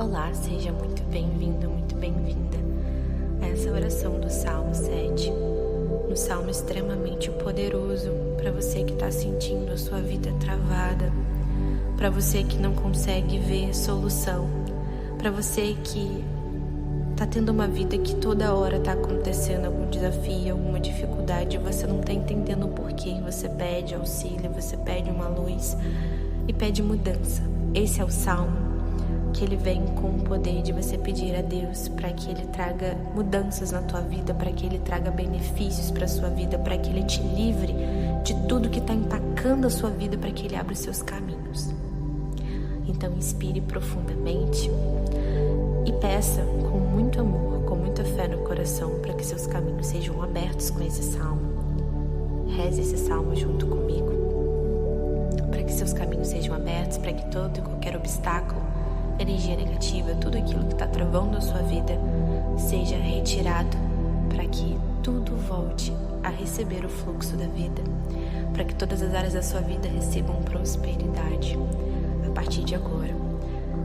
Olá, seja muito bem-vindo, muito bem-vinda a essa oração do Salmo 7, um salmo extremamente poderoso para você que está sentindo a sua vida travada, para você que não consegue ver solução, para você que está tendo uma vida que toda hora está acontecendo algum desafio, alguma dificuldade, e você não está entendendo o porquê. Você pede auxílio, você pede uma luz e pede mudança. Esse é o salmo que ele vem com o poder de você pedir a Deus para que ele traga mudanças na tua vida, para que ele traga benefícios para a sua vida, para que ele te livre de tudo que está empacando a sua vida, para que ele abra os seus caminhos. Então inspire profundamente e peça com muito amor, com muita fé no coração, para que seus caminhos sejam abertos com esse salmo. Reze esse salmo junto comigo, para que seus caminhos sejam abertos, para que todo e qualquer obstáculo, energia negativa, tudo aquilo que está travando a sua vida seja retirado, para que tudo volte a receber o fluxo da vida, para que todas as áreas da sua vida recebam prosperidade a partir de agora.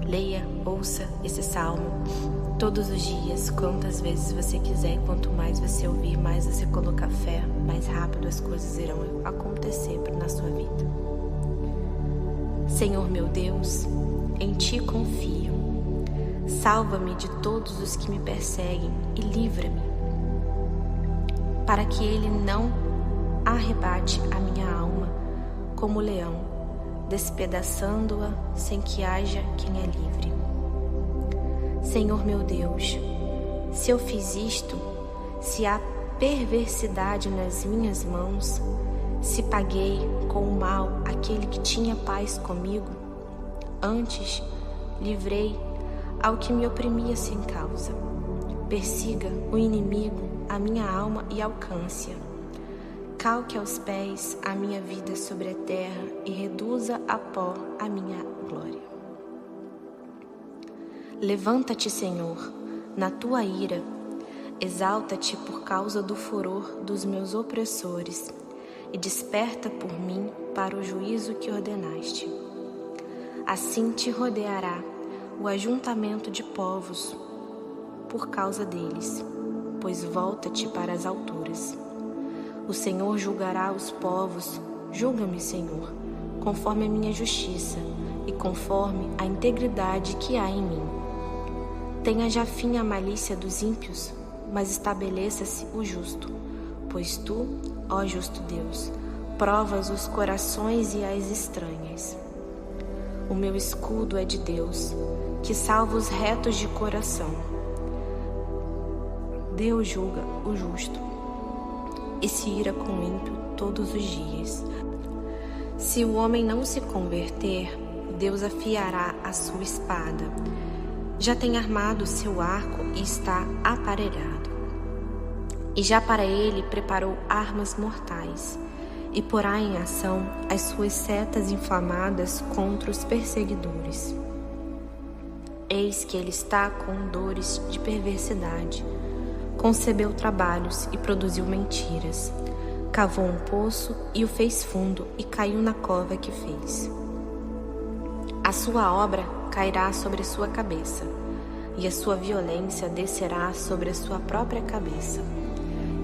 Leia, ouça esse salmo todos os dias, quantas vezes você quiser. Quanto mais você ouvir, mais você colocar fé, mais rápido as coisas irão acontecer na sua vida. Senhor meu Deus, em Ti confio. Salva-me de todos os que me perseguem e livra-me, para que ele não arrebate a minha alma como leão, despedaçando-a sem que haja quem a livre. Senhor meu Deus, se eu fiz isto, se há perversidade nas minhas mãos, se paguei com o mal aquele que tinha paz comigo, antes livrei ao que me oprimia sem causa. Persiga o inimigo a minha alma e alcance-a. Calque aos pés a minha vida sobre a terra e reduza a pó a minha glória. Levanta-te, Senhor, na tua ira, exalta-te por causa do furor dos meus opressores e desperta por mim para o juízo que ordenaste. Assim te rodeará o ajuntamento de povos por causa deles, pois volta-te para as alturas. O Senhor julgará os povos. Julga-me, Senhor, conforme a minha justiça e conforme a integridade que há em mim. Tenha já fim a malícia dos ímpios, mas estabeleça-se o justo, pois tu, ó justo Deus, provas os corações e as estranhas. O meu escudo é de Deus, que salva os retos de coração. Deus julga o justo e se ira com o ímpio todos os dias. Se o homem não se converter, Deus afiará a sua espada. Já tem armado o seu arco e está aparelhado. E já para ele preparou armas mortais, e porá em ação as suas setas inflamadas contra os perseguidores. Eis que ele está com dores de perversidade, concebeu trabalhos e produziu mentiras, cavou um poço e o fez fundo e caiu na cova que fez. A sua obra cairá sobre sua cabeça, e a sua violência descerá sobre a sua própria cabeça.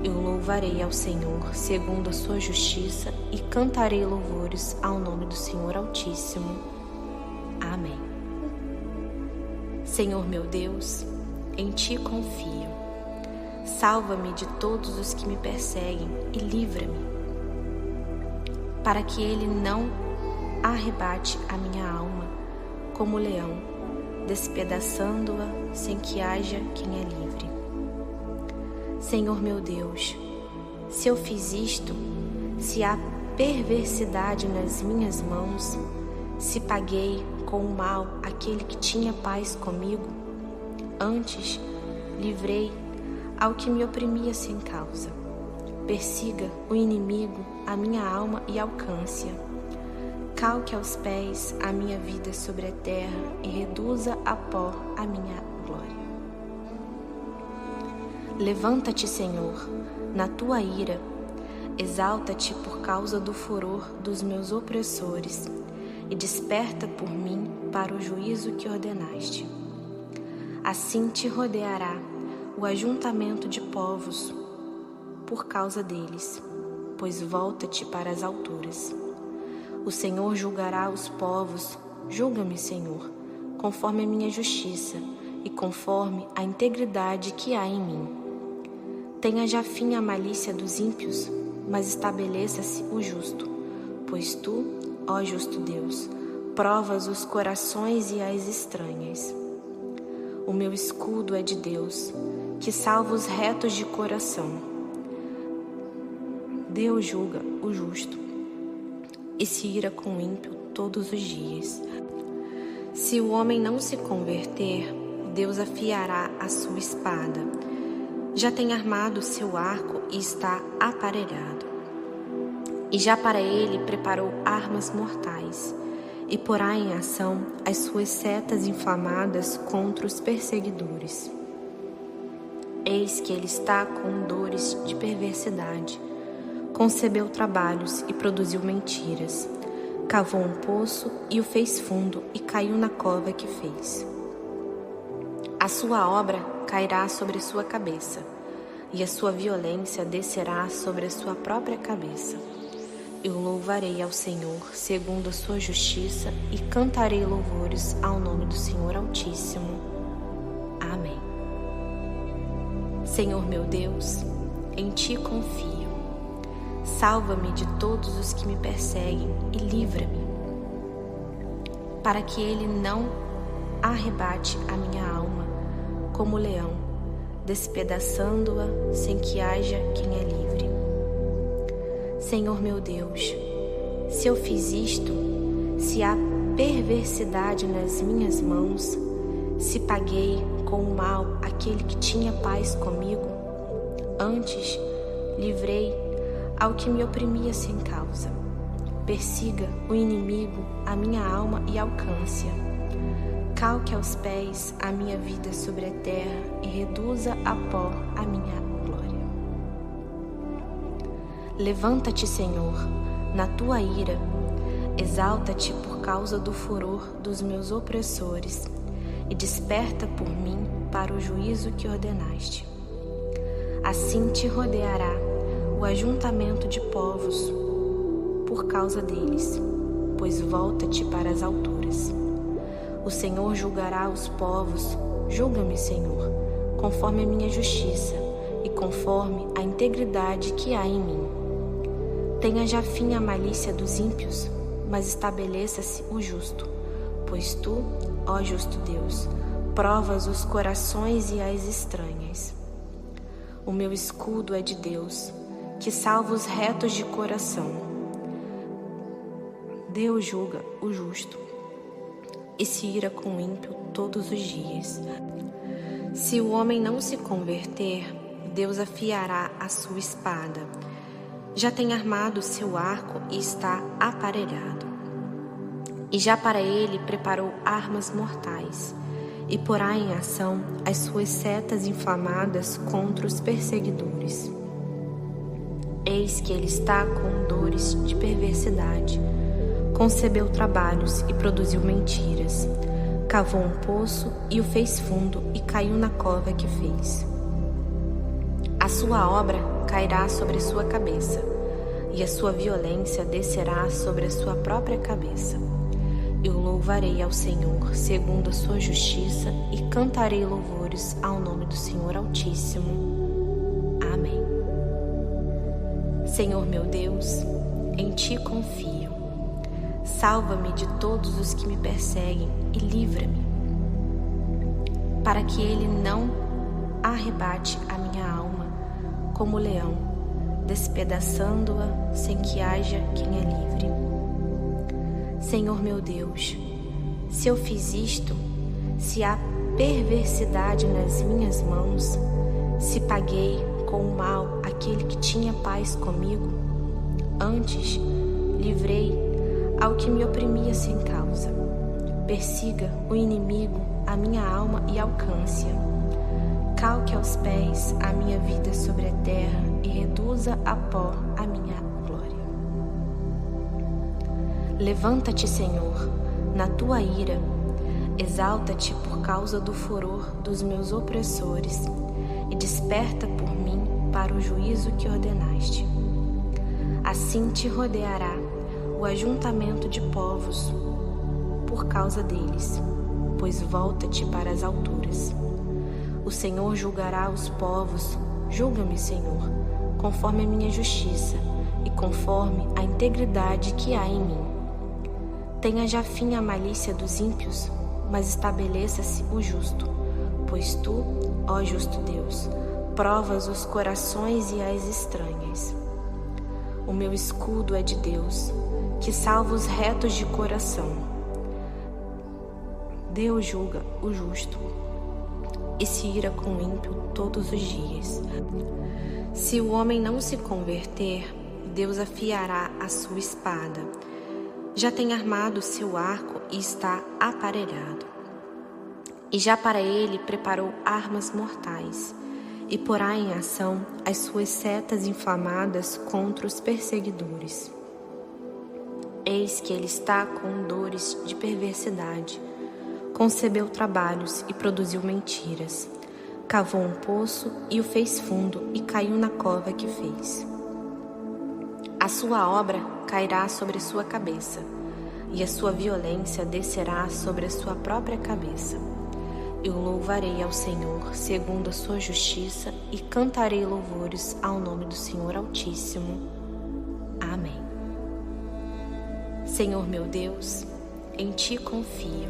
Eu louvarei ao Senhor segundo a sua justiça e cantarei louvores ao nome do Senhor Altíssimo. Amém. Senhor meu Deus, em Ti confio. Salva-me de todos os que me perseguem e livra-me, para que ele não arrebate a minha alma como leão, despedaçando-a sem que haja quem a livre. Senhor meu Deus, se eu fiz isto, se há perversidade nas minhas mãos, se paguei com o mal aquele que tinha paz comigo, antes livrei ao que me oprimia sem causa. Persiga o inimigo a minha alma e alcance-a. Calque aos pés a minha vida sobre a terra e reduza a pó a minha glória. Levanta-te, Senhor, na tua ira, exalta-te por causa do furor dos meus opressores e desperta por mim para o juízo que ordenaste. Assim te rodeará o ajuntamento de povos por causa deles, pois volta-te para as alturas. O Senhor julgará os povos, julga-me, Senhor, conforme a minha justiça e conforme a integridade que há em mim. Tenha já fim a malícia dos ímpios, mas estabeleça-se o justo, pois tu, ó justo Deus, provas os corações e as estranhas. O meu escudo é de Deus, que salva os retos de coração. Deus julga o justo e se ira com o ímpio todos os dias. Se o homem não se converter, Deus afiará a sua espada. Já tem armado seu arco e está aparelhado. E já para ele preparou armas mortais, e porá em ação as suas setas inflamadas contra os perseguidores. Eis que ele está com dores de perversidade, concebeu trabalhos e produziu mentiras, cavou um poço e o fez fundo e caiu na cova que fez. A sua obra cairá sobre sua cabeça, e a sua violência descerá sobre a sua própria cabeça. Eu louvarei ao Senhor segundo a sua justiça e cantarei louvores ao nome do Senhor Altíssimo. Amém. Senhor meu Deus, em ti confio. Salva-me de todos os que me perseguem e livra-me, para que ele não arrebate a minha alma como leão, despedaçando-a sem que haja quem a livre. Senhor meu Deus, se eu fiz isto, se há perversidade nas minhas mãos, se paguei com o mal aquele que tinha paz comigo, antes livrei ao que me oprimia sem causa. Persiga o inimigo a minha alma e alcance-a. Calque aos pés a minha vida sobre a terra e reduza a pó a minha glória. Levanta-te, Senhor, na tua ira, exalta-te por causa do furor dos meus opressores e desperta por mim para o juízo que ordenaste. Assim te rodeará o ajuntamento de povos por causa deles, pois volta-te para as alturas. O Senhor julgará os povos, julga-me, Senhor, conforme a minha justiça e conforme a integridade que há em mim. Tenha já fim a malícia dos ímpios, mas estabeleça-se o justo, pois tu, ó justo Deus, provas os corações e as estranhas. O meu escudo é de Deus, que salva os retos de coração. Deus julga o justo e se ira com o ímpio todos os dias. Se o homem não se converter, Deus afiará a sua espada. Já tem armado seu arco e está aparelhado. E já para ele preparou armas mortais, e porá em ação as suas setas inflamadas contra os perseguidores. Eis que ele está com dores de perversidade, concebeu trabalhos e produziu mentiras, cavou um poço e o fez fundo e caiu na cova que fez. A sua obra cairá sobre sua cabeça, e a sua violência descerá sobre a sua própria cabeça. Eu louvarei ao Senhor segundo a sua justiça e cantarei louvores ao nome do Senhor Altíssimo. Amém. Senhor meu Deus, em ti confio. Salva-me de todos os que me perseguem e livra-me, para que ele não arrebate a minha alma como leão, despedaçando-a sem que haja quem a livre. Senhor meu Deus, se eu fiz isto, se há perversidade nas minhas mãos, se paguei com o mal aquele que tinha paz comigo, antes livrei ao que me oprimia sem causa. Persiga o inimigo a minha alma e alcance-a. Calque aos pés a minha vida sobre a terra e reduza a pó a minha glória. Levanta-te, Senhor, na tua ira, Exalta-te por causa do furor dos meus opressores e desperta por mim para o juízo que ordenaste. Assim te rodeará o ajuntamento de povos por causa deles, pois volta-te para as alturas. O Senhor julgará os povos, julga-me, Senhor, conforme a minha justiça e conforme a integridade que há em mim. Tenha já fim a malícia dos ímpios, mas estabeleça-se o justo, pois tu, ó justo Deus, provas os corações e as estranhas. O meu escudo é de Deus, que salva os retos de coração. Deus julga o justo e se ira com o ímpio todos os dias. Se o homem não se converter, Deus afiará a sua espada. Já tem armado seu arco e está aparelhado. E já para ele preparou armas mortais, e porá em ação as suas setas inflamadas contra os perseguidores. Eis que ele está com dores de perversidade, concebeu trabalhos e produziu mentiras, cavou um poço e o fez fundo e caiu na cova que fez. A sua obra cairá sobre sua cabeça, e a sua violência descerá sobre a sua própria cabeça. Eu louvarei ao Senhor segundo a sua justiça e cantarei louvores ao nome do Senhor Altíssimo. Amém. Senhor meu Deus, em Ti confio.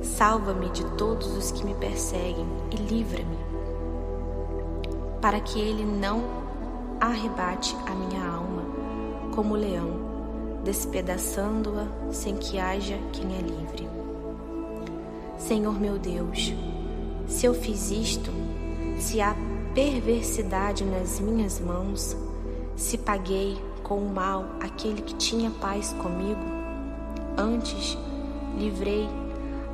Salva-me de todos os que me perseguem e livra-me, para que ele não arrebate a minha alma como o leão, despedaçando-a sem que haja quem a livre. Senhor meu Deus, se eu fiz isto, se há perversidade nas minhas mãos, se paguei com o mal aquele que tinha paz comigo, antes livrei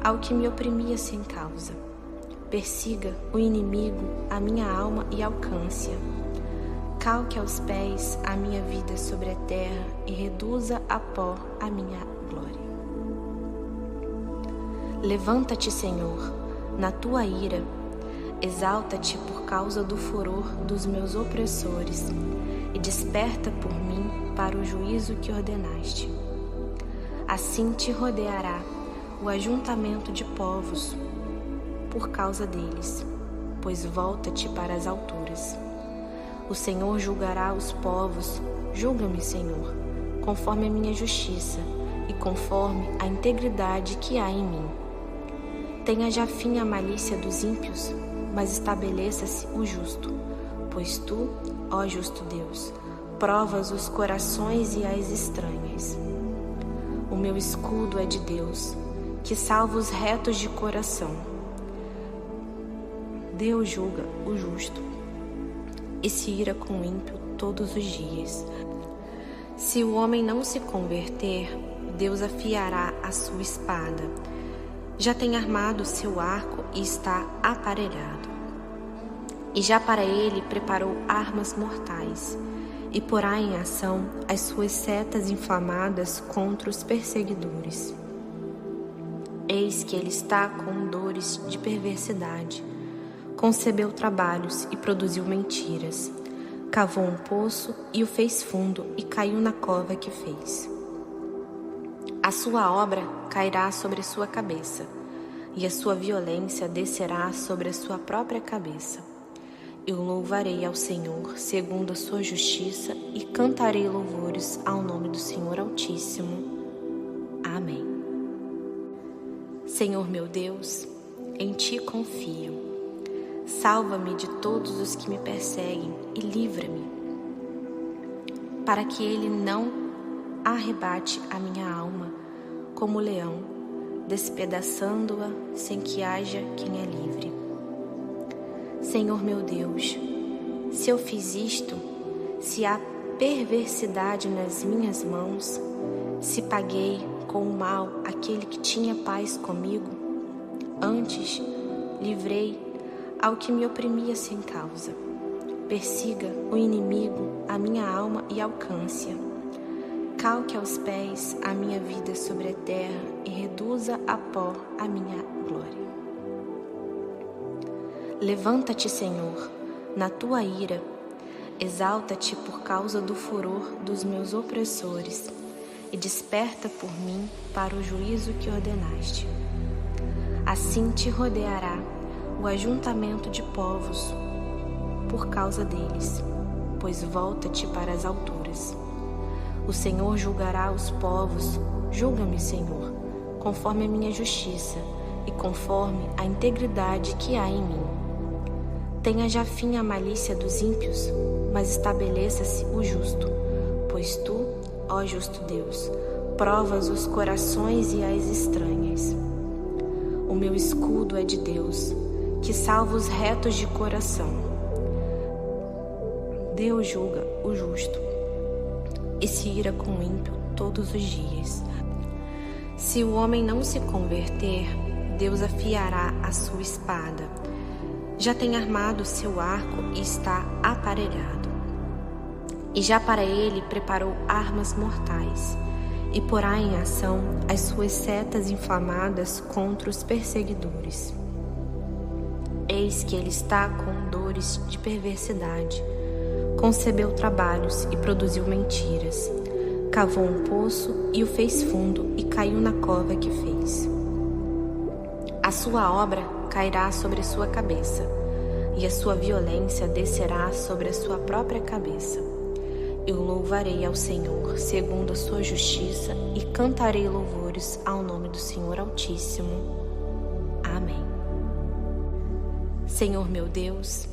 ao que me oprimia sem causa. Persiga o inimigo a minha alma e alcance-a. Calque aos pés a minha vida sobre a terra e reduza a pó a minha glória. Levanta-te, Senhor, na tua ira, exalta-te por causa do furor dos meus opressores e desperta por mim para o juízo que ordenaste. Assim te rodeará o ajuntamento de povos por causa deles, pois volta-te para as alturas. O Senhor julgará os povos, julga-me, Senhor, conforme a minha justiça e conforme a integridade que há em mim. Tenha já fim a malícia dos ímpios, mas estabeleça-se o justo, pois tu, ó justo Deus, provas os corações e as estranhas. O meu escudo é de Deus, que salva os retos de coração. Deus julga o justo e se ira com o ímpio todos os dias. Se o homem não se converter, Deus afiará a sua espada. Já tem armado seu arco e está aparelhado. E já para ele preparou armas mortais, e porá em ação as suas setas inflamadas contra os perseguidores. Eis que ele está com dores de perversidade, concebeu trabalhos e produziu mentiras, cavou um poço e o fez fundo e caiu na cova que fez. A sua obra cairá sobre sua cabeça, e a sua violência descerá sobre a sua própria cabeça. Eu louvarei ao Senhor segundo a sua justiça e cantarei louvores ao nome do Senhor Altíssimo. Amém. Senhor meu Deus, em Ti confio. Salva-me de todos os que me perseguem e livra-me, para que ele não arrebate a minha alma como o leão, despedaçando-a sem que haja quem a livre. Senhor meu Deus, se eu fiz isto, se há perversidade nas minhas mãos, se paguei com o mal aquele que tinha paz comigo, antes livrei ao que me oprimia sem causa. Persiga o inimigo a minha alma e alcance-a. Calque aos pés a minha vida sobre a terra e reduza a pó a minha glória. Levanta-te, Senhor, na tua ira, exalta-te por causa do furor dos meus opressores e desperta por mim para o juízo que ordenaste. Assim te rodeará o ajuntamento de povos por causa deles, pois volta-te para as alturas. O Senhor julgará os povos, julga-me, Senhor, conforme a minha justiça e conforme a integridade que há em mim. Tenha já fim a malícia dos ímpios, mas estabeleça-se o justo, pois tu, ó justo Deus, provas os corações e as estranhas. O meu escudo é de Deus, que salva os retos de coração. Deus julga o justo e se ira com o ímpio todos os dias. Se o homem não se converter, Deus afiará a sua espada. Já tem armado seu arco e está aparelhado. E já para ele preparou armas mortais, e porá em ação as suas setas inflamadas contra os perseguidores. Eis que ele está com dores de perversidade, concebeu trabalhos e produziu mentiras, cavou um poço e o fez fundo e caiu na cova que fez. A sua obra cairá sobre sua cabeça, e a sua violência descerá sobre a sua própria cabeça. Eu louvarei ao Senhor segundo a sua justiça e cantarei louvores ao nome do Senhor Altíssimo. Amém. Senhor meu Deus,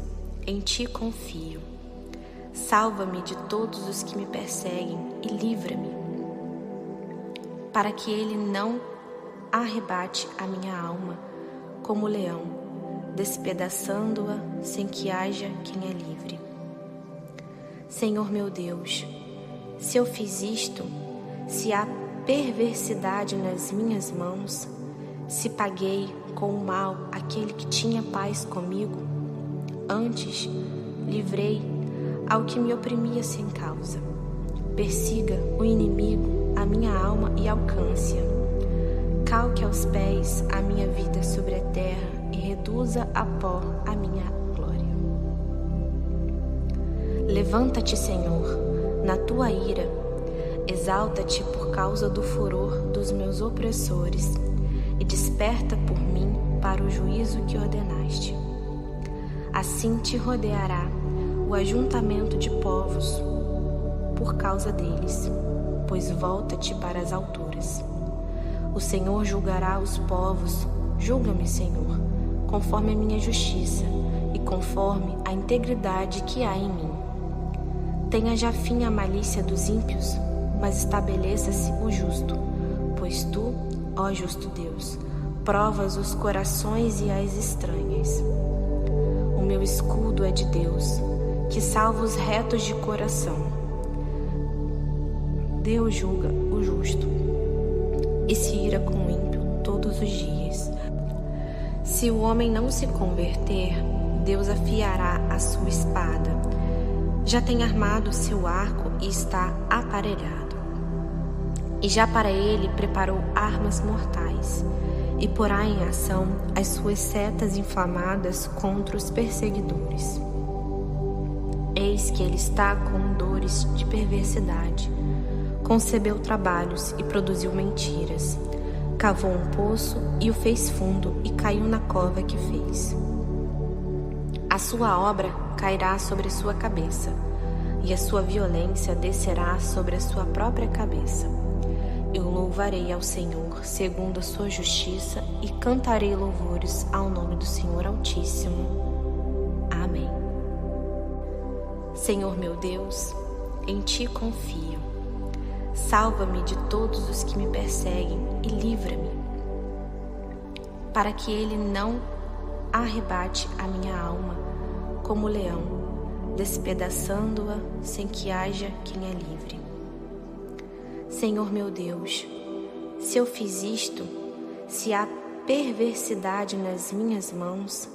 em ti confio. Salva-me de todos os que me perseguem e livra-me, para que ele não arrebate a minha alma como leão, despedaçando-a sem que haja quem a livre. Senhor meu Deus, se eu fiz isto, se há perversidade nas minhas mãos, se paguei com o mal aquele que tinha paz comigo, antes livrei ao que me oprimia sem causa. Persiga o inimigo a minha alma e alcance-a. Calque aos pés a minha vida sobre a terra e reduza a pó a minha glória. Levanta-te, Senhor, na tua ira, exalta-te por causa do furor dos meus opressores e desperta por mim para o juízo que ordenaste. Assim te rodeará o ajuntamento de povos por causa deles, pois volta-te para as alturas. O Senhor julgará os povos, julga-me, Senhor, conforme a minha justiça e conforme a integridade que há em mim. Tenha já fim a malícia dos ímpios, mas estabeleça-se o justo, pois tu, ó justo Deus, provas os corações e as estranhas. O meu escudo é de Deus, que salva os retos de coração. Deus julga o justo e se ira com o ímpio todos os dias. Se o homem não se converter, Deus afiará a sua espada. Já tem armado seu arco e está aparelhado. E já para ele preparou armas mortais, e porá em ação as suas setas inflamadas contra os perseguidores. Eis que ele está com dores de perversidade, concebeu trabalhos e produziu mentiras, cavou um poço e o fez fundo e caiu na cova que fez. A sua obra cairá sobre sua cabeça, e a sua violência descerá sobre a sua própria cabeça. Eu louvarei ao Senhor segundo a sua justiça e cantarei louvores ao nome do Senhor Altíssimo. Amém. Senhor meu Deus, em ti confio. Salva-me de todos os que me perseguem e livra-me, para que ele não arrebate a minha alma como leão, despedaçando-a sem que haja quem a livre. Senhor meu Deus, se eu fiz isto, se há perversidade nas minhas mãos,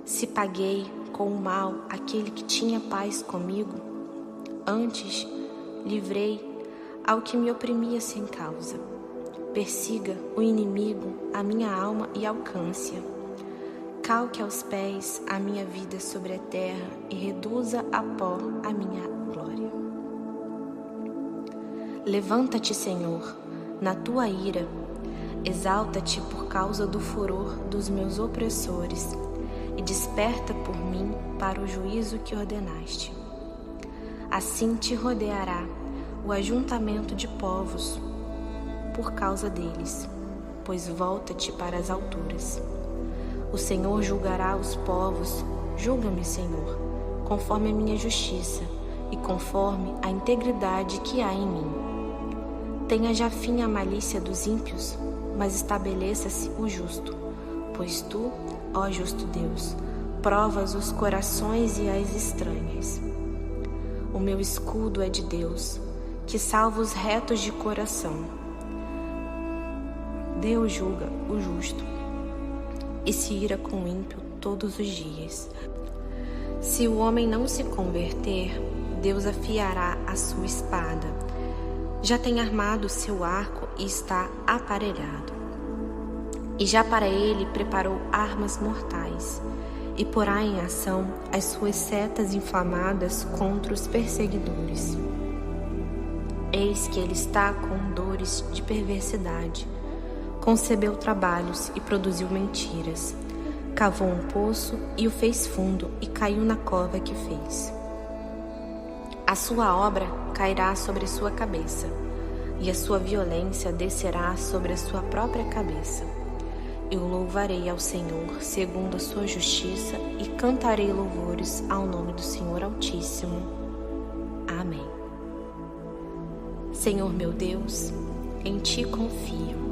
se paguei com o mal aquele que tinha paz comigo, antes livrei ao que me oprimia sem causa. Persiga o inimigo a minha alma e alcance-a. Calque aos pés a minha vida sobre a terra e reduza a pó a minha glória. Levanta-te, Senhor, na tua ira, exalta-te por causa do furor dos meus opressores e desperta por mim para o juízo que ordenaste. Assim te rodeará o ajuntamento de povos por causa deles, pois volta-te para as alturas. O Senhor julgará os povos, julga-me, Senhor, conforme a minha justiça e conforme a integridade que há em mim. Tenha já fim a malícia dos ímpios, mas estabeleça-se o justo, pois tu, ó justo Deus, provas os corações e as estranhas. O meu escudo é de Deus, que salva os retos de coração. Deus julga o justo e se ira com o ímpio todos os dias. Se o homem não se converter, Deus afiará a sua espada. Já tem armado o seu arco e está aparelhado. E já para ele preparou armas mortais, e porá em ação as suas setas inflamadas contra os perseguidores. Eis que ele está com dores de perversidade, concebeu trabalhos e produziu mentiras, cavou um poço e o fez fundo e caiu na cova que fez. A sua obra cairá sobre sua cabeça, e a sua violência descerá sobre a sua própria cabeça. Eu louvarei ao Senhor segundo a sua justiça e cantarei louvores ao nome do Senhor Altíssimo. Amém. Senhor meu Deus, em Ti confio.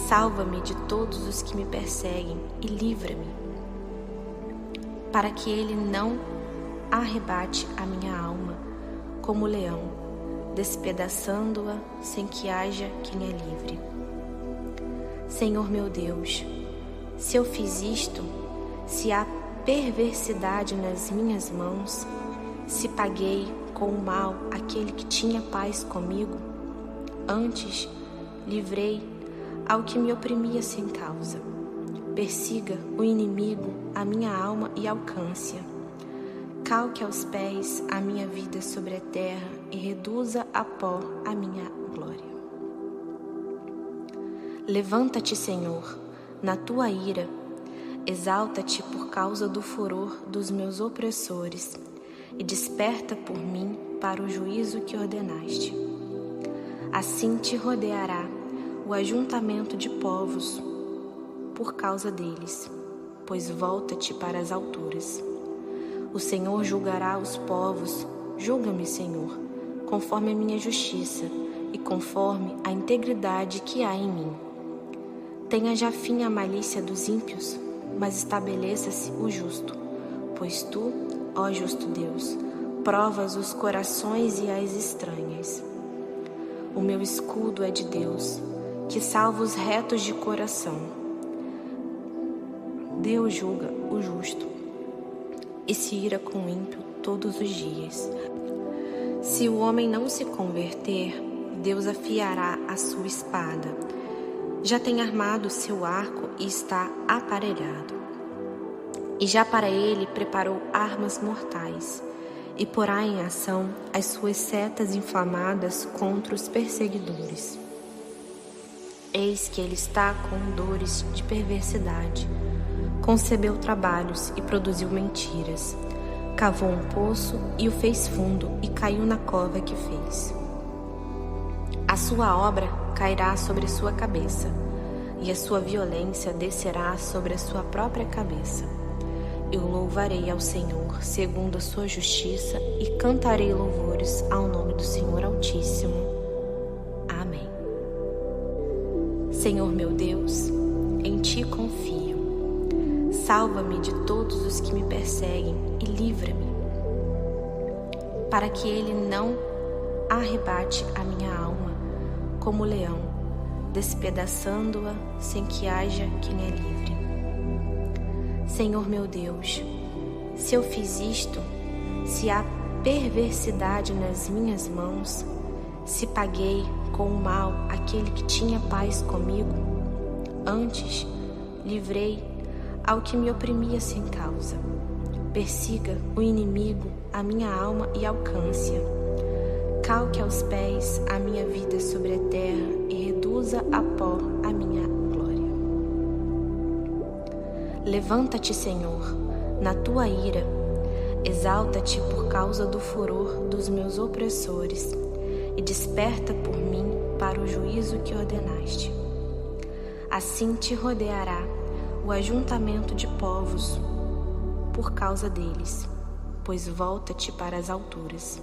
Salva-me de todos os que me perseguem e livra-me, para que ele não arrebate a minha alma como o leão, despedaçando-a sem que haja quem a livre. Senhor meu Deus, se eu fiz isto, se há perversidade nas minhas mãos, se paguei com o mal aquele que tinha paz comigo, antes livrei ao que me oprimia sem causa. Persiga o inimigo a minha alma e alcance-a. Calque aos pés a minha vida sobre a terra e reduza a pó a minha glória. Levanta-te, Senhor, na tua ira, exalta-te por causa do furor dos meus opressores e desperta por mim para o juízo que ordenaste. Assim te rodeará o ajuntamento de povos por causa deles, pois volta-te para as alturas. O Senhor julgará os povos, julga-me, Senhor, conforme a minha justiça e conforme a integridade que há em mim. Tenha já fim a malícia dos ímpios, mas estabeleça-se o justo, pois tu, ó justo Deus, provas os corações e as estranhas. O meu escudo é de Deus, que salva os retos de coração. Deus julga o justo e se ira com o ímpio todos os dias. Se o homem não se converter, Deus afiará a sua espada. Já tem armado o seu arco e está aparelhado. E já para ele preparou armas mortais, e porá em ação as suas setas inflamadas contra os perseguidores. Eis que ele está com dores de perversidade, concebeu trabalhos e produziu mentiras, cavou um poço e o fez fundo e caiu na cova que fez. A sua obra cairá sobre sua cabeça, e a sua violência descerá sobre a sua própria cabeça. Eu louvarei ao Senhor segundo a sua justiça e cantarei louvores ao nome do Senhor Altíssimo. Amém. Senhor meu Deus, em Ti confio. Salva-me de todos os que me perseguem e livra-me, para que ele não arrebate a minha alma como o leão, despedaçando-a sem que haja quem a livre. Senhor meu Deus, se eu fiz isto, se há perversidade nas minhas mãos, Se paguei com o mal aquele que tinha paz comigo, antes livrei ao que me oprimia sem causa. Persiga o inimigo a minha alma e alcance-a. Calque aos pés a minha vida sobre a terra e reduza a pó a minha glória. Levanta-te, Senhor, na tua ira, exalta-te por causa do furor dos meus opressores e desperta por mim para o juízo que ordenaste. Assim te rodeará o ajuntamento de povos por causa deles, pois volta-te para as alturas.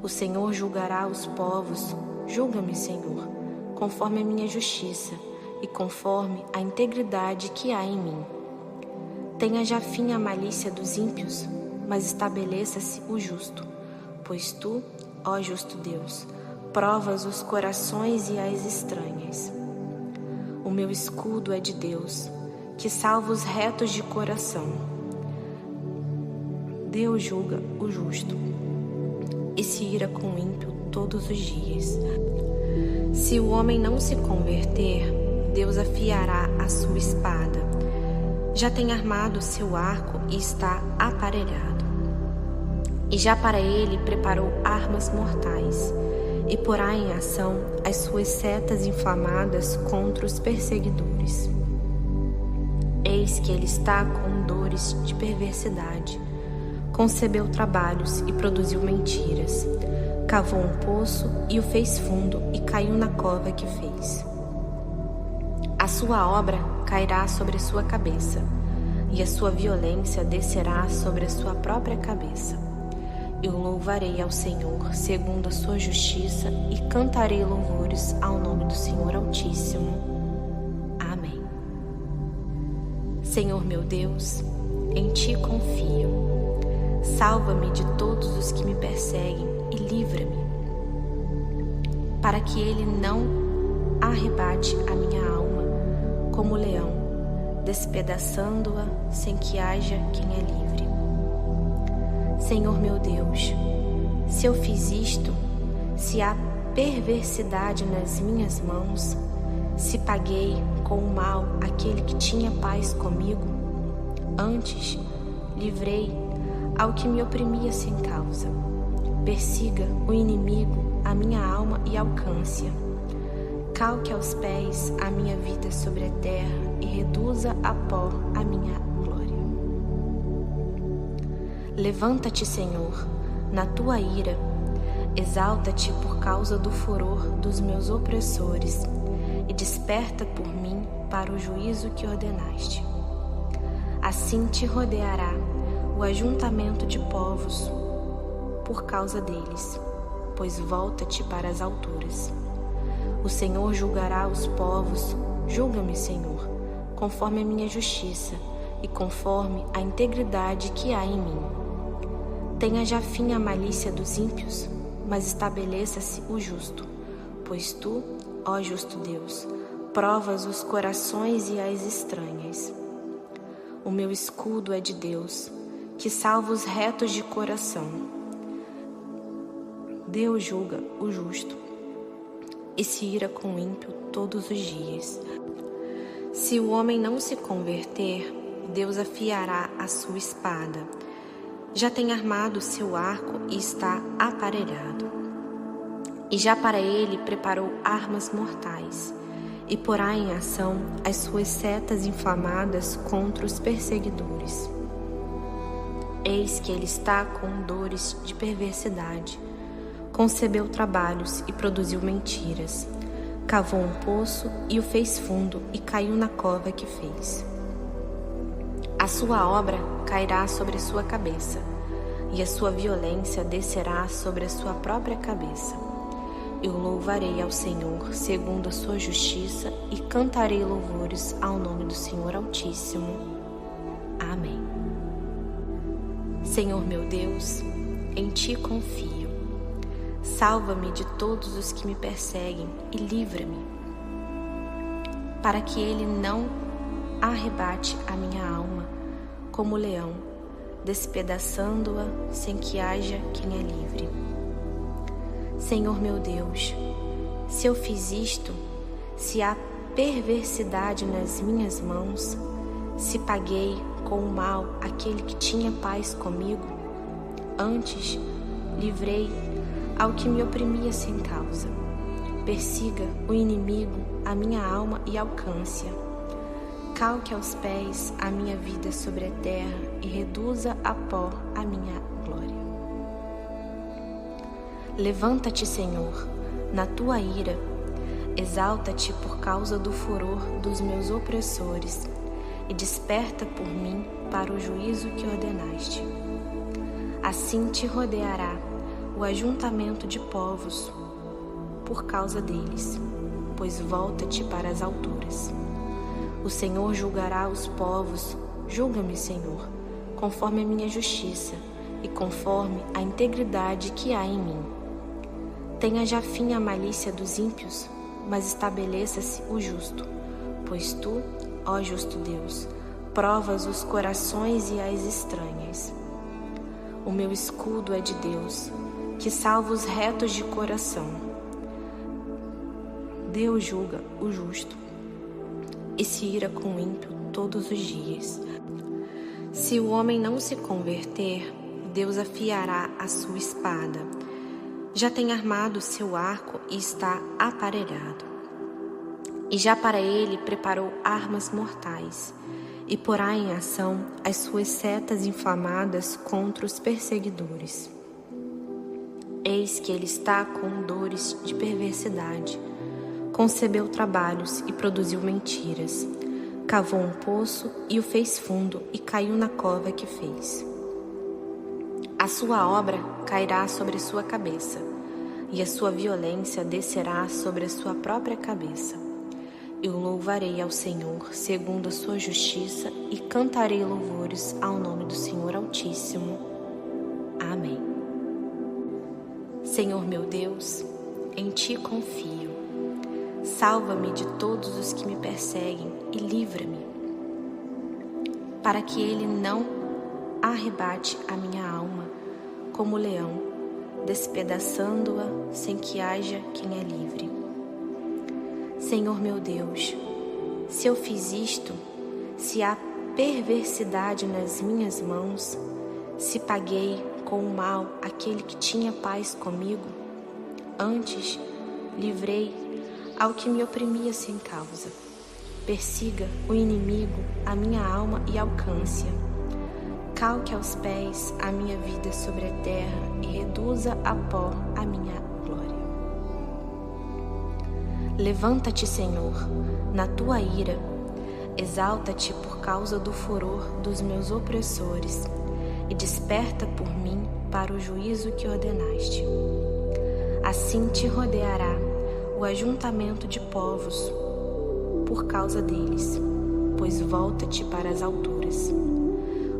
O Senhor julgará os povos, julga-me, Senhor, conforme a minha justiça e conforme a integridade que há em mim. Tenha já fim a malícia dos ímpios, mas estabeleça-se o justo, pois tu, ó justo Deus, provas os corações e as estranhas. O meu escudo é de Deus, que salva os retos de coração. Deus julga o justo e se ira com o ímpio todos os dias. Se o homem não se converter, Deus afiará a sua espada. Já tem armado o seu arco e está aparelhado. E já para ele preparou armas mortais, e porá em ação as suas setas inflamadas contra os perseguidores. Eis que ele está com dores de perversidade, concebeu trabalhos e produziu mentiras, cavou um poço e o fez fundo e caiu na cova que fez. A sua obra cairá sobre sua cabeça, e a sua violência descerá sobre a sua própria cabeça. Eu louvarei ao Senhor segundo a sua justiça e cantarei louvores ao nome do Senhor Altíssimo. Amém. Senhor meu Deus, em ti confio. Salva-me de todos os que me perseguem e livra-me, para que ele não arrebate a minha alma como leão, despedaçando-a sem que haja quem a livre. Senhor meu Deus, se eu fiz isto, se há perversidade nas minhas mãos, se paguei com o mal aquele que tinha paz comigo, antes livrei ao que me oprimia sem causa. Persiga o inimigo a minha alma e alcance-a. Calque aos pés a minha vida sobre a terra e reduza a pó a minha glória. Levanta-te, Senhor, na tua ira, exalta-te por causa do furor dos meus opressores e desperta por mim para o juízo que ordenaste. Assim te rodeará o ajuntamento de povos por causa deles, pois volta-te para as alturas. O Senhor julgará os povos, julga-me, Senhor, conforme a minha justiça e conforme a integridade que há em mim. Tenha já fim a malícia dos ímpios, mas estabeleça-se o justo, pois tu, ó justo Deus, provas os corações e as estranhas. O meu escudo é de Deus, que salva os retos de coração. Deus julga o justo e se ira com o ímpio todos os dias. Se o homem não se converter, Deus afiará a sua espada. Já tem armado o seu arco e está aparelhado. E já para ele preparou armas mortais, e porá em ação as suas setas inflamadas contra os perseguidores. Eis que ele está com dores de perversidade, concebeu trabalhos e produziu mentiras, cavou um poço e o fez fundo e caiu na cova que fez. A sua obra cairá sobre sua cabeça, e a sua violência descerá sobre a sua própria cabeça. Eu louvarei ao Senhor segundo a sua justiça e cantarei louvores ao nome do Senhor Altíssimo. Amém. Senhor meu Deus, em ti confio. Salva-me de todos os que me perseguem e livra-me, para que ele não arrebate a minha alma como leão, despedaçando-a sem que haja quem a livre. Senhor meu Deus, se eu fiz isto, se há perversidade nas minhas mãos, se paguei com o mal aquele que tinha paz comigo, antes livrei ao que me oprimia sem causa. Persiga o inimigo a minha alma e alcance-a. Calque aos pés a minha vida sobre a terra e reduza a pó a minha glória. Levanta-te, Senhor, na tua ira, exalta-te por causa do furor dos meus opressores e desperta por mim para o juízo que ordenaste. Assim te rodeará o ajuntamento de povos por causa deles, pois volta-te para as alturas. O Senhor julgará os povos, julga-me, Senhor, conforme a minha justiça e conforme a integridade que há em mim. Tenha já fim a malícia dos ímpios, mas estabeleça-se o justo, pois tu, ó justo Deus, provas os corações e as estranhas. O meu escudo é de Deus, que salva os retos de coração. Deus julga o justo e se ira com o ímpio todos os dias. Se o homem não se converter, Deus afiará a sua espada. Já tem armado seu arco e está aparelhado. E já para ele preparou armas mortais, e porá em ação as suas setas inflamadas contra os perseguidores. Eis que ele está com dores de perversidade, concebeu trabalhos e produziu mentiras, cavou um poço e o fez fundo e caiu na cova que fez. A sua obra cairá sobre sua cabeça, e a sua violência descerá sobre a sua própria cabeça. Eu louvarei ao Senhor segundo a sua justiça e cantarei louvores ao nome do Senhor Altíssimo. Amém. Senhor meu Deus, em ti confio. Salva-me de todos os que me perseguem e livra-me, para que ele não arrebate a minha alma como o leão, despedaçando-a sem que haja quem a livre. Senhor meu Deus, se eu fiz isto, se há perversidade nas minhas mãos, se paguei com o mal aquele que tinha paz comigo, antes livrei ao que me oprimia sem causa. Persiga o inimigo a minha alma e alcance-a. Calque aos pés a minha vida sobre a terra e reduza a pó a minha glória. Levanta-te, Senhor, na tua ira, exalta-te por causa do furor dos meus opressores e desperta por mim para o juízo que ordenaste. Assim te rodeará o ajuntamento de povos por causa deles, pois volta-te para as alturas.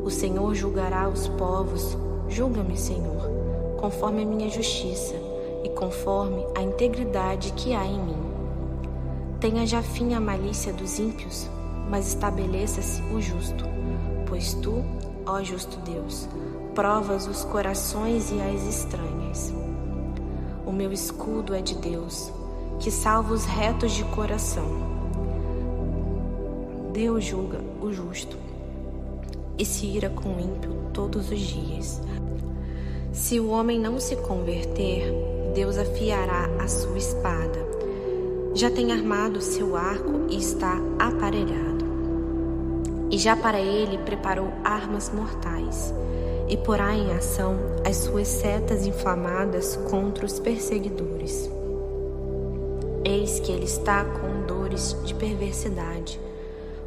O Senhor julgará os povos, julga-me, Senhor, conforme a minha justiça e conforme a integridade que há em mim. Tenha já fim a malícia dos ímpios, mas estabeleça-se o justo, pois tu, ó justo Deus, provas os corações e as estranhas. O meu escudo é de Deus, que salva os retos de coração. Deus julga o justo e se ira com o ímpio todos os dias. Se o homem não se converter, Deus afiará a sua espada. Já tem armado seu arco e está aparelhado. E já para ele preparou armas mortais, e porá em ação as suas setas inflamadas contra os perseguidores. Eis que ele está com dores de perversidade,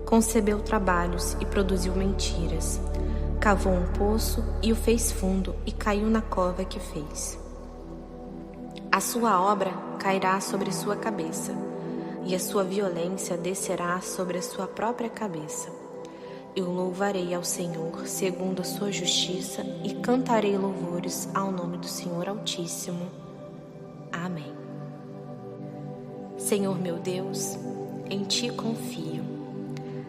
concebeu trabalhos e produziu mentiras, cavou um poço e o fez fundo e caiu na cova que fez. A sua obra cairá sobre sua cabeça, e a sua violência descerá sobre a sua própria cabeça. Eu louvarei ao Senhor segundo a sua justiça e cantarei louvores ao nome do Senhor Altíssimo. Amém. Senhor meu Deus, em ti confio.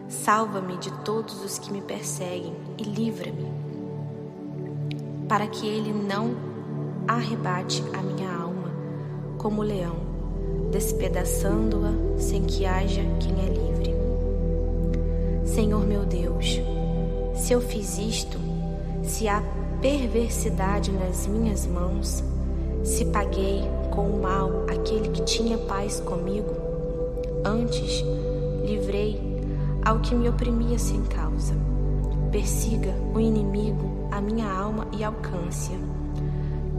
Salva-me de todos os que me perseguem e livra-me, para que ele não arrebate a minha alma como o leão, despedaçando-a sem que haja quem a livre. Senhor meu Deus, se eu fiz isto, se há perversidade nas minhas mãos, se paguei com o mal aquele que tinha paz comigo, antes livrei ao que me oprimia sem causa. Persiga o inimigo a minha alma e alcance-a.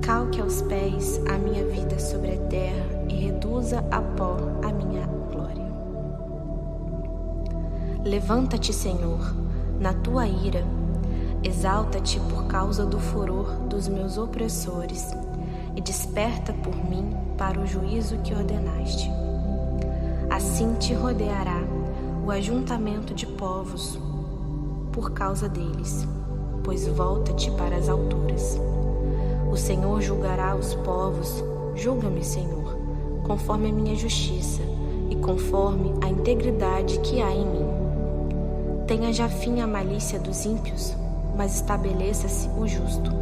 Calque aos pés a minha vida sobre a terra e reduza a pó a minha glória. Levanta-te, Senhor, na tua ira, exalta-te por causa do furor dos meus opressores e desperta por mim para o juízo que ordenaste. Assim te rodeará o ajuntamento de povos por causa deles, pois volta-te para as alturas. O Senhor julgará os povos, julga-me, Senhor, conforme a minha justiça e conforme a integridade que há em mim. Tenha já fim a malícia dos ímpios, mas estabeleça-se o justo,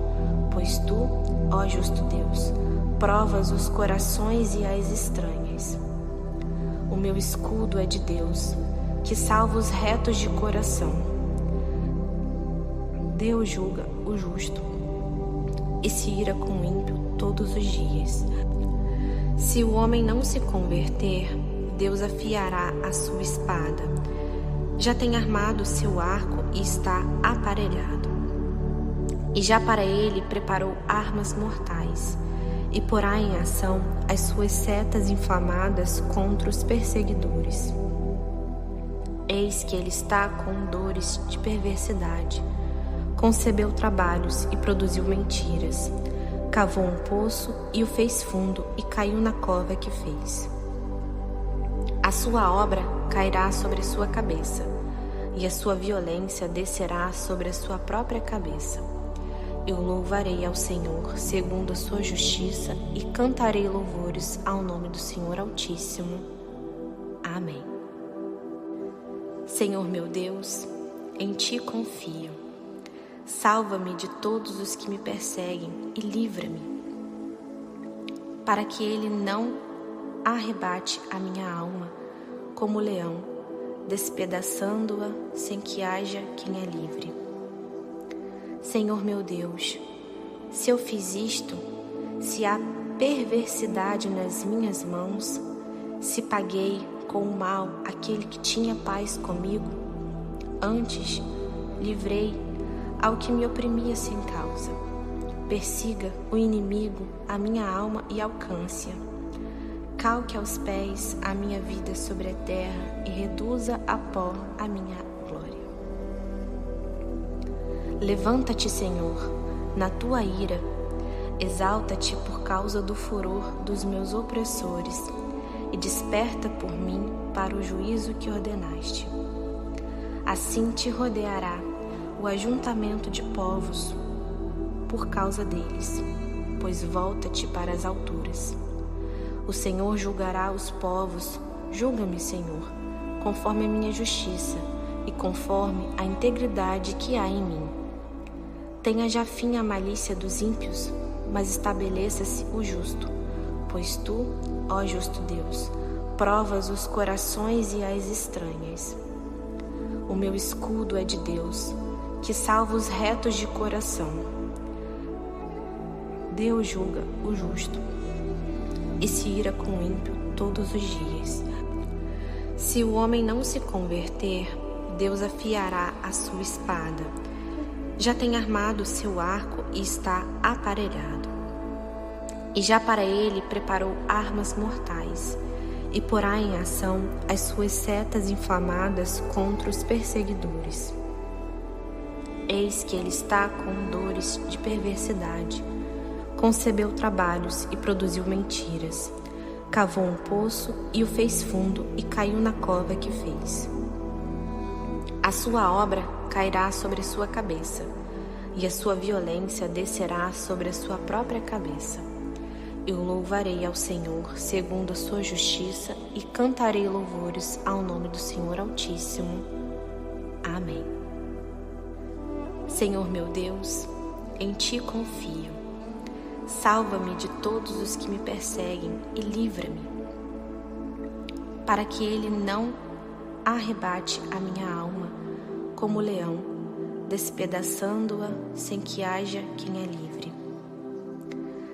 pois tu, ó justo Deus, provas os corações e as estranhas. O meu escudo é de Deus, que salva os retos de coração. Deus julga o justo e se ira com o ímpio todos os dias. Se o homem não se converter, Deus afiará a sua espada. Já tem armado seu arco e está aparelhado. E já para ele preparou armas mortais, e porá em ação as suas setas inflamadas contra os perseguidores. Eis que ele está com dores de perversidade, concebeu trabalhos e produziu mentiras, cavou um poço e o fez fundo e caiu na cova que fez. A sua obra cairá sobre sua cabeça, e a sua violência descerá sobre a sua própria cabeça. Eu louvarei ao Senhor segundo a sua justiça e cantarei louvores ao nome do Senhor Altíssimo. Amém. Senhor meu Deus, em ti confio. Salva-me de todos os que me perseguem e livra-me, para que ele não arrebate a minha alma como o leão, despedaçando-a sem que haja quem a livre. Senhor meu Deus, se eu fiz isto, se há perversidade nas minhas mãos, se paguei com o mal aquele que tinha paz comigo, antes livrei ao que me oprimia sem causa. Persiga o inimigo a minha alma e alcance-a. Calque aos pés a minha vida sobre a terra e reduza a pó a minha glória. Levanta-te, Senhor, na tua ira, exalta-te por causa do furor dos meus opressores e desperta por mim para o juízo que ordenaste. Assim te rodeará o ajuntamento de povos por causa deles, pois volta-te para as alturas. O Senhor julgará os povos, julga-me, Senhor, conforme a minha justiça e conforme a integridade que há em mim. Tenha já fim a malícia dos ímpios, mas estabeleça-se o justo, pois tu, ó justo Deus, provas os corações e as estranhas. O meu escudo é de Deus, que salva os retos de coração. Deus julga o justo e se ira com o ímpio todos os dias. Se o homem não se converter, Deus afiará a sua espada. Já tem armado seu arco e está aparelhado. E já para ele preparou armas mortais, e porá em ação as suas setas inflamadas contra os perseguidores. Eis que ele está com dores de perversidade, concebeu trabalhos e produziu mentiras, cavou um poço e o fez fundo e caiu na cova que fez. A sua obra cairá sobre sua cabeça, e a sua violência descerá sobre a sua própria cabeça. Eu louvarei ao Senhor segundo a sua justiça e cantarei louvores ao nome do Senhor Altíssimo. Amém. Senhor meu Deus, em ti confio. Salva-me de todos os que me perseguem e livra-me, para que ele não arrebate a minha alma como o leão, despedaçando-a sem que haja quem a livre.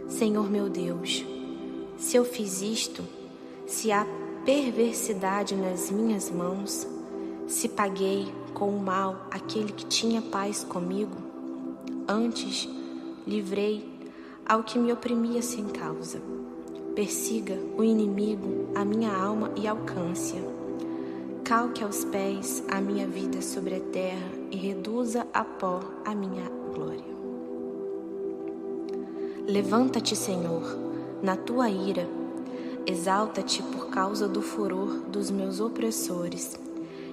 Senhor meu Deus, se eu fiz isto, se há perversidade nas minhas mãos, se paguei com o mal aquele que tinha paz comigo, antes livrei ao que me oprimia sem causa. Persiga o inimigo a minha alma e alcance-a. Calque aos pés a minha vida sobre a terra e reduza a pó a minha glória. Levanta-te, Senhor, na tua ira, exalta-te por causa do furor dos meus opressores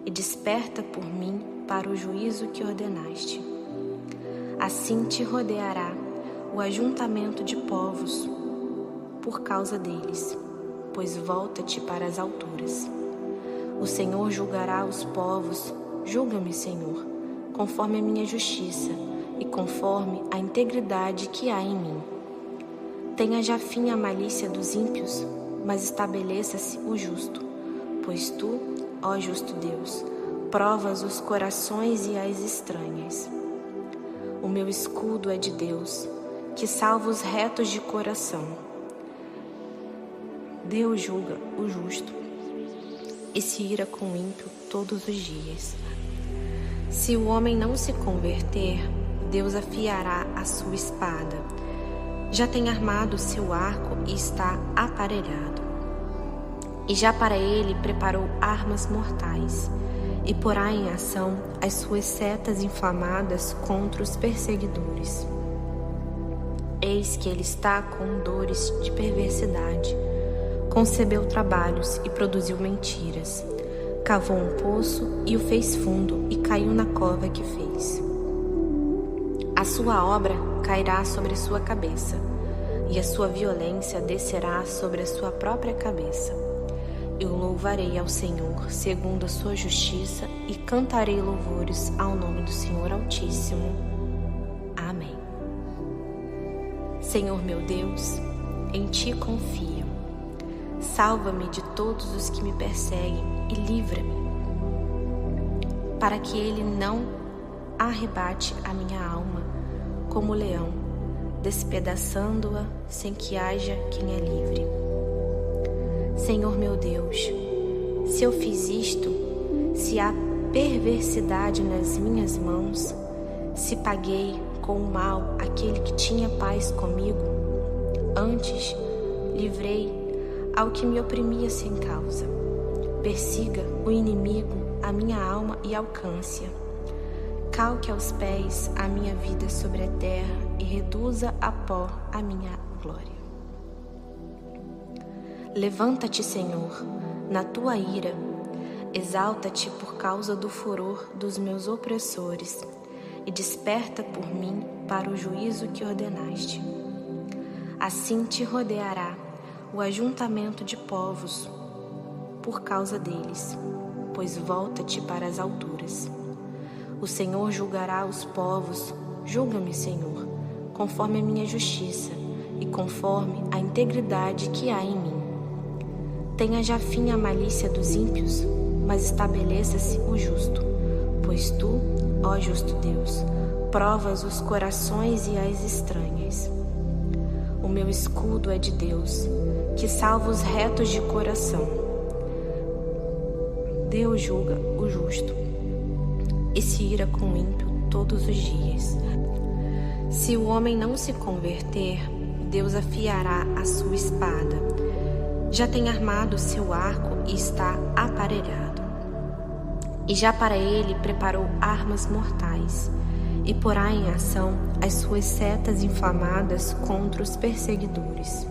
e desperta por mim para o juízo que ordenaste. Assim te rodeará o ajuntamento de povos por causa deles, pois volta-te para as alturas. O Senhor julgará os povos, julga-me, Senhor, conforme a minha justiça e conforme a integridade que há em mim. Tenha já fim a malícia dos ímpios, mas estabeleça-se o justo, pois tu, ó justo Deus, provas os corações e as estranhas. O meu escudo é de Deus, que salva os retos de coração. Deus julga o justo e se ira com o ímpio todos os dias. Se o homem não se converter, Deus afiará a sua espada. Já tem armado o seu arco e está aparelhado. E já para ele preparou armas mortais, e porá em ação as suas setas inflamadas contra os perseguidores. Eis que ele está com dores de perversidade, concebeu trabalhos e produziu mentiras, cavou um poço e o fez fundo e caiu na cova que fez. A sua obra cairá sobre sua cabeça, e a sua violência descerá sobre a sua própria cabeça. Eu louvarei ao Senhor segundo a sua justiça e cantarei louvores ao nome do Senhor Altíssimo. Amém. Senhor meu Deus, em ti confio. Salva-me de todos os que me perseguem e livra-me, para que ele não arrebate a minha alma como o leão, despedaçando-a sem que haja quem a livre. Senhor meu Deus, se eu fiz isto, se há perversidade nas minhas mãos, se paguei com o mal aquele que tinha paz comigo, antes livrei ao que me oprimia sem causa. Persiga o inimigo a minha alma e alcance-a. Calque aos pés a minha vida sobre a terra e reduza a pó a minha glória. Levanta-te, Senhor, na tua ira, exalta-te por causa do furor dos meus opressores e desperta por mim para o juízo que ordenaste. Assim te rodeará o ajuntamento de povos por causa deles, pois volta-te para as alturas. O Senhor julgará os povos, julga-me, Senhor, conforme a minha justiça e conforme a integridade que há em mim. Tenha já fim a malícia dos ímpios, mas estabeleça-se o justo, pois tu, ó justo Deus, provas os corações e as estranhas. O meu escudo é de Deus, que salva os retos de coração. Deus julga o justo e se ira com o ímpio todos os dias. Se o homem não se converter, Deus afiará a sua espada. Já tem armado o seu arco e está aparelhado. E já para ele preparou armas mortais, e porá em ação as suas setas inflamadas contra os perseguidores.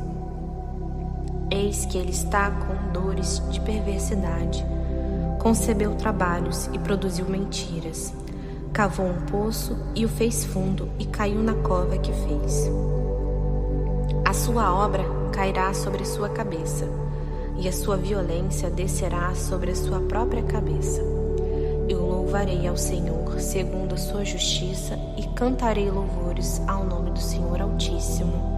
Eis que ele está com dores de perversidade, concebeu trabalhos e produziu mentiras, cavou um poço e o fez fundo e caiu na cova que fez. A sua obra cairá sobre sua cabeça, e a sua violência descerá sobre a sua própria cabeça. Eu louvarei ao Senhor segundo a sua justiça e cantarei louvores ao nome do Senhor Altíssimo.